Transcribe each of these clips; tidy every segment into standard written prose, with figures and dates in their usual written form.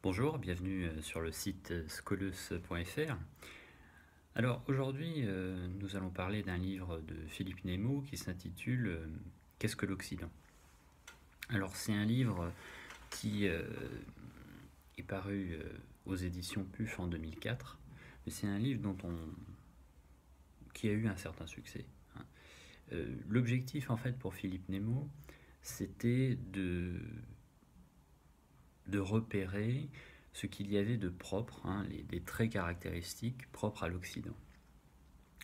Bonjour, bienvenue sur le site skoleus.fr. Alors aujourd'hui, nous allons parler d'un livre de Philippe Nemo qui s'intitule Qu'est-ce que l'Occident? Alors c'est un livre qui est paru aux éditions PUF en 2004, mais c'est un livre qui a eu un certain succès. L'objectif en fait pour Philippe Nemo, c'était de repérer ce qu'il y avait de propre, des traits caractéristiques propres à l'Occident.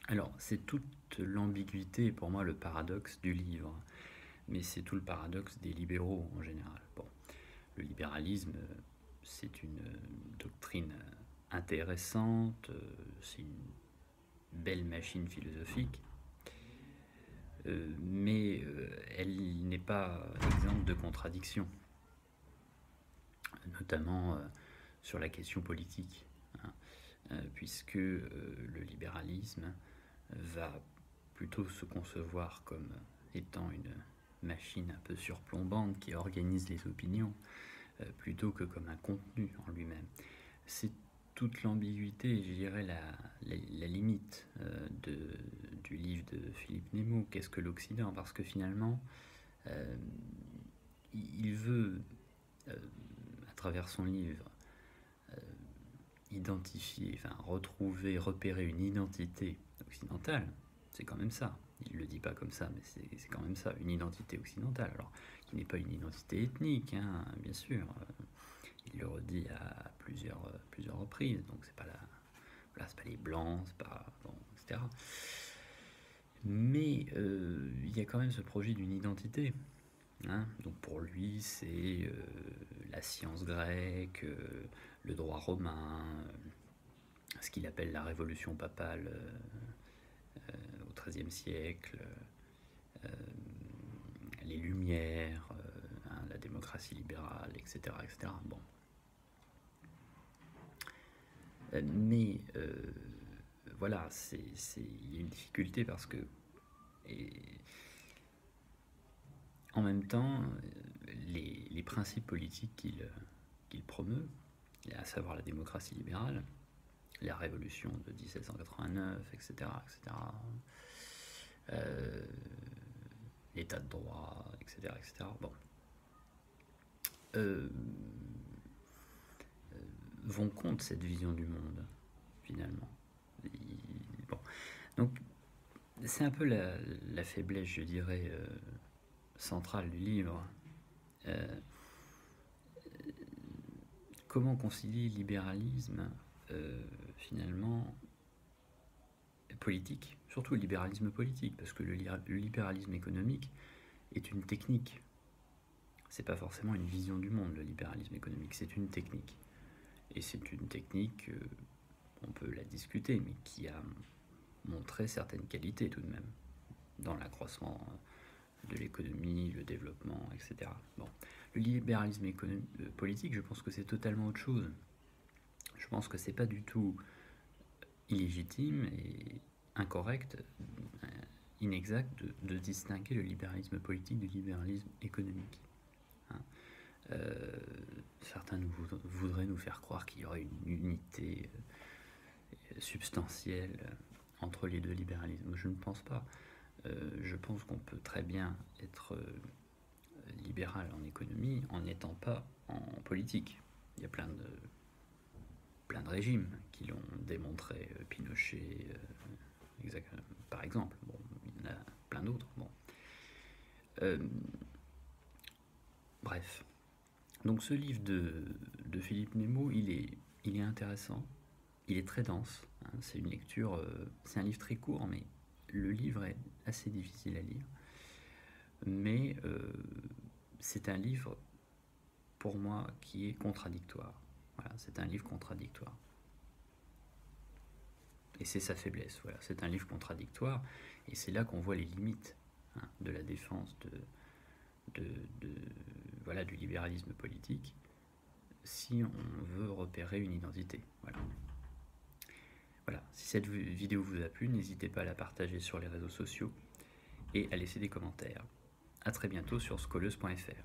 Alors, c'est toute l'ambiguïté et pour moi le paradoxe du livre, mais c'est tout le paradoxe des libéraux en général. Bon, le libéralisme, c'est une doctrine intéressante, c'est une belle machine philosophique, mais elle n'est pas exempte de contradictions, notamment sur la question politique, puisque le libéralisme va plutôt se concevoir comme étant une machine un peu surplombante qui organise les opinions, plutôt que comme un contenu en lui-même. C'est toute l'ambiguïté, je dirais la limite du livre de Philippe Nemo, Qu'est-ce que l'Occident? Parce que finalement, il veut, à travers son livre, identifier, retrouver, repérer une identité occidentale. C'est quand même ça. Il ne le dit pas comme ça, mais c'est quand même ça, une identité occidentale. Alors, qui n'est pas une identité ethnique, bien sûr. Il le redit à plusieurs reprises, donc c'est pas c'est pas les blancs, c'est pas bon, etc. Mais il y a quand même ce projet d'une identité. Donc pour lui, c'est la science grecque, le droit romain, ce qu'il appelle la révolution papale au XIIIe siècle, les Lumières, la démocratie libérale, etc. etc. Bon. Mais voilà, il y a une difficulté parce que en même temps, les principes politiques qu'il promeut, à savoir la démocratie libérale, la révolution de 1789, etc., etc., l'état de droit, etc., etc., bon, vont contre cette vision du monde, finalement. Bon. Donc, c'est un peu la faiblesse, je dirais, centrale du livre. Comment concilier libéralisme, finalement, politique, surtout le libéralisme politique, parce que le libéralisme économique est une technique. C'est pas forcément une vision du monde, le libéralisme économique, c'est une technique. Et c'est une technique, on peut la discuter, mais qui a montré certaines qualités tout de même, dans l'accroissement de l'économie, le développement, etc. Bon. Le libéralisme politique, je pense que c'est totalement autre chose. Je pense que c'est pas du tout illégitime et incorrect, inexact de distinguer le libéralisme politique du libéralisme économique. Certains voudraient nous faire croire qu'il y aurait une unité substantielle entre les deux libéralismes. Je ne pense pas. Je pense qu'on peut très bien être libéral en économie en n'étant pas en politique. Il y a plein de régimes qui l'ont démontré, Pinochet, par exemple. Bon, il y en a plein d'autres. Bon. Bref. Donc ce livre de Philippe Nemo, il est intéressant, il est très dense, c'est une lecture, c'est un livre très court, mais le livre est assez difficile à lire. Mais c'est un livre, pour moi, qui est contradictoire. Voilà, c'est un livre contradictoire. Et c'est sa faiblesse, voilà. C'est un livre contradictoire, et c'est là qu'on voit les limites de la défense du libéralisme politique, si on veut repérer une identité. Voilà. Si cette vidéo vous a plu, n'hésitez pas à la partager sur les réseaux sociaux et à laisser des commentaires. A très bientôt sur skoleus.fr.